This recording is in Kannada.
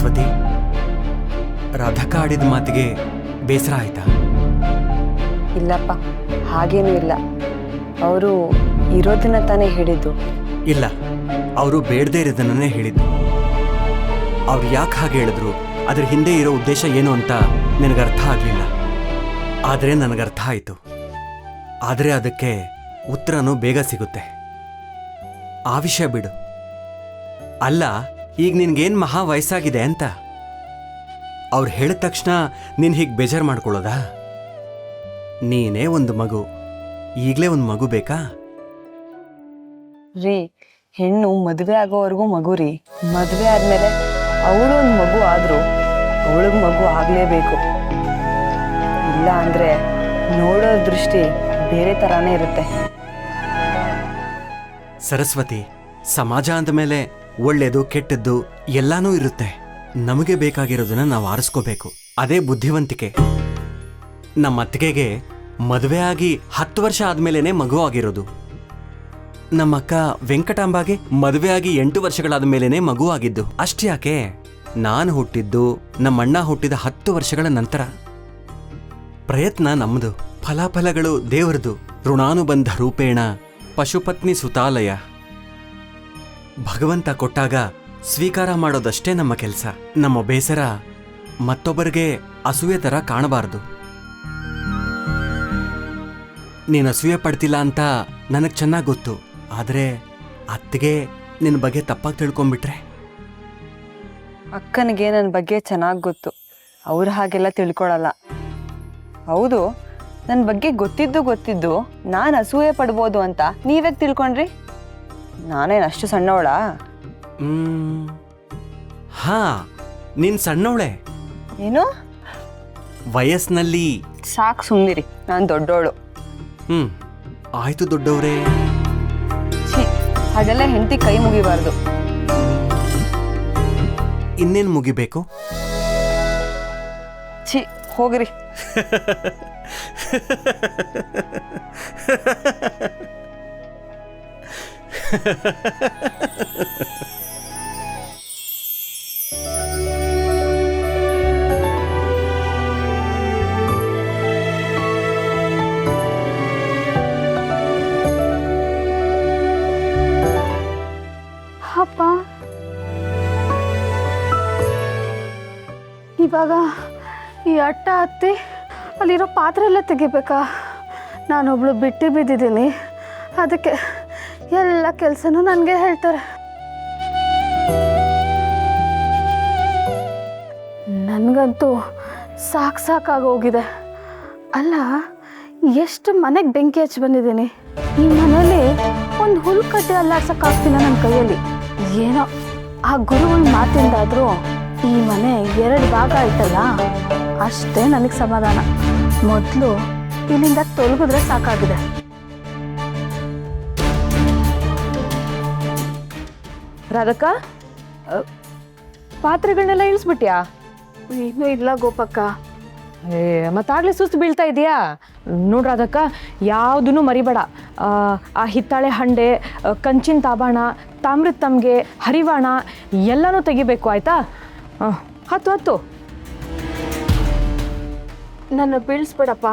ಸರಸ್ವತಿ, ರಾಧಕ್ಕ ಆಡಿದ ಮಾತಿಗೆ ಬೇಸರ ಆಯ್ತಾ? ಇಲ್ಲಪ್ಪ, ಹಾಗೇನೂ ಇಲ್ಲ. ಅವರು ಇರೋದನ್ನ ತಾನೇ ಹೇಳಿದ್ದು. ಇಲ್ಲ, ಅವರು ಬೇಡದೇ ಇರೋದನ್ನೇ ಹೇಳಿದ್ದು. ಅವ್ರು ಯಾಕೆ ಹಾಗೆ ಹೇಳಿದ್ರು, ಅದ್ರ ಹಿಂದೆ ಇರೋ ಉದ್ದೇಶ ಏನು ಅಂತ ನಿನಗರ್ಥ ಆಗಲಿಲ್ಲ. ಆದರೆ ನನಗರ್ಥ ಆಯಿತು. ಆದರೆ ಅದಕ್ಕೆ ಉತ್ತರನೂ ಬೇಗ ಸಿಗುತ್ತೆ. ಆ ವಿಷಯ ಬಿಡು. ಅಲ್ಲ, ಈಗ ನಿನ್ಗೇನು ಮಹಾ ವಯಸ್ಸಾಗಿದೆ ಅಂತ ಅವ್ರು ಹೇಳಿದ ತಕ್ಷಣ ನೀನು ಹೀಗೆ ಬೇಜಾರು ಮಾಡ್ಕೊಳ್ಳೋದಾ? ನೀನೇ ಒಂದು ಮಗು, ಈಗಲೇ ಒಂದು ಮಗು ಬೇಕಾ? ರೀ, ಹೆಣ್ಣು ಮದುವೆ ಆಗೋವರೆಗೂ ಮಗು ರೀ. ಮದುವೆ ಆದ್ಮೇಲೆ ಅವಳು ಒಂದು ಮಗು ಆದ್ರೂ ಅವಳಿಗೆ ಮಗು ಆಗ್ಲೇಬೇಕು. ಇಲ್ಲ ಅಂದ್ರೆ ನೋಡೋ ದೃಷ್ಟಿ ಬೇರೆ ತರಾನೇ ಇರುತ್ತೆ. ಸರಸ್ವತಿ, ಸಮಾಜ ಅಂದಮೇಲೆ ಒಳ್ಳೇದು ಕೆಟ್ಟದ್ದು ಎಲ್ಲಾನೂ ಇರುತ್ತೆ. ನಮಗೆ ಬೇಕಾಗಿರೋದನ್ನ ನಾವು ಆರಿಸ್ಕೋಬೇಕು. ಅದೇ ಬುದ್ಧಿವಂತಿಕೆ. ನಮ್ಮ ಅತ್ತಿಗೆಗೆ ಮದುವೆ ಆಗಿ 10 ವರ್ಷ ಆದ್ಮೇಲೆನೆ ಮಗು ಆಗಿರೋದು. ನಮ್ಮ ಅಕ್ಕ ವೆಂಕಟಾಂಬಾಗೆ ಮದುವೆ ಆಗಿ 8 ವರ್ಷಗಳಾದ ಮೇಲೇನೆ ಮಗು ಆಗಿದ್ದು. ಅಷ್ಟ್ಯಾಕೆ, ನಾನು ಹುಟ್ಟಿದ್ದು ನಮ್ಮಣ್ಣ ಹುಟ್ಟಿದ 10 ವರ್ಷಗಳ ನಂತರ. ಪ್ರಯತ್ನ ನಮ್ಮದು, ಫಲಾಫಲಗಳು ದೇವರದು. ಋಣಾನುಬಂಧ ರೂಪೇಣ ಪಶುಪತ್ನಿ ಸುತಾಲಯ. ಭಗವಂತ ಕೊಟ್ಟಾಗ ಸ್ವೀಕಾರ ಮಾಡೋದಷ್ಟೇ ನಮ್ಮ ಕೆಲಸ. ನಮ್ಮ ಬೇಸರ ಮತ್ತೊಬ್ಬರಿಗೆ ಅಸೂಯೆ ಥರ ಕಾಣಬಾರದು. ನೀನು ಅಸೂಯೆ ಪಡ್ತಿಲ್ಲ ಅಂತ ನನಗೆ ಚೆನ್ನಾಗಿ ಗೊತ್ತು. ಆದರೆ ಅತ್ತಿಗೆ ನಿನ್ನ ಬಗ್ಗೆ ತಪ್ಪಾಗಿ ತಿಳ್ಕೊಂಡ್ಬಿಟ್ರೆ? ಅಕ್ಕನಿಗೆ ನನ್ನ ಬಗ್ಗೆ ಚೆನ್ನಾಗಿ ಗೊತ್ತು. ಅವ್ರು ಹಾಗೆಲ್ಲ ತಿಳ್ಕೊಳಲ್ಲ. ಹೌದು, ನನ್ನ ಬಗ್ಗೆ ಗೊತ್ತಿದ್ದು ನಾನು ಅಸೂಯೆ ಪಡ್ಬೋದು ಅಂತ ನೀವೇ ತಿಳ್ಕೊಂಡ್ರಿ? ನಾನೇನು ಅಷ್ಟು ಸಣ್ಣವಳಾ? ಹಾ, ನೀನ್ ಸಣ್ಣವಳೆ. ಏನು ವಯಸ್ಸಿನಲ್ಲಿ? ಸಾಕು ಸುಮ್ಮನಿರಿ, ನಾನು ದೊಡ್ಡವಳು. ಆಯ್ತು ದೊಡ್ಡವ್ರೇ. ಛೀ, ಹಾಗೆಲ್ಲ ಹೆಂಡತಿ ಕೈ ಮುಗಿಬಾರ್ದು. ಇನ್ನೇನು ಮುಗಿಬೇಕು? ಛೀ, ಹೋಗ್ರಿ. ಅಪ್ಪ, ಇವಾಗ ಈ ಅಟ್ಟ ಹತ್ತಿ ಅಲ್ಲಿರೋ ಪಾತ್ರೆ ಎಲ್ಲ ತೆಗಿಬೇಕಾ? ನಾನೊಬ್ಳು ಬಿಟ್ಟು ಬಿದ್ದಿದ್ದೀನಿ. ಅದಕ್ಕೆ ಎಲ್ಲ ಕೆಲಸನೂ ನನಗೆ ಹೇಳ್ತಾರೆ. ನನಗಂತೂ ಸಾಕಾಗೋಗಿದೆ. ಅಲ್ಲ, ಎಷ್ಟು ಮನೆಗೆ ಬೆಂಕಿ ಹಚ್ಚಿ ಬಂದಿದ್ದೀನಿ. ಈ ಮನೇಲಿ ಒಂದು ಹುಲ್ ಕಡ್ಡಿ ಅಲ್ಲಾಡ್ಸೋಕ್ಕಾಗ್ತಿಲ್ಲ ನನ್ನ ಕೈಯಲ್ಲಿ. ಏನೋ ಆ ಗುರುಗಳ ಮಾತಿಂದಾದರೂ ಈ ಮನೆ 2 ಭಾಗ ಆಯ್ತಲ್ಲ, ಅಷ್ಟೇ ನನಗೆ ಸಮಾಧಾನ. ಮೊದಲು ಇಲ್ಲಿಂದ ತೊಲಗಿದ್ರೆ ಸಾಕಾಗಿದೆ. ರಾಧಕ್ಕ, ಪಾತ್ರೆಗಳನ್ನೆಲ್ಲ ಇಳಿಸ್ಬಿಟ್ಯಾ? ಇನ್ನೂ ಇಲ್ಲ ಗೋಪಕ್ಕ. ಮತ್ತಾಗಲೇ ಸುಸ್ತು ಬೀಳ್ತಾ ಇದೆಯಾ? ನೋಡು ರಾಧಕ್ಕ, ಯಾವುದೂ ಮರಿಬೇಡ. ಆ ಹಿತ್ತಾಳೆ ಹಂಡೆ, ಕಂಚಿನ ತಾಬಾಣ, ತಾಮ್ರದ ತಮ್ಗೆ, ಹರಿವಾಣ ಎಲ್ಲನೂ ತೆಗಿಬೇಕು, ಆಯಿತಾ? ಹತ್ತು. ನನ್ನ ಬೀಳಿಸ್ಬೇಡಪ್ಪ.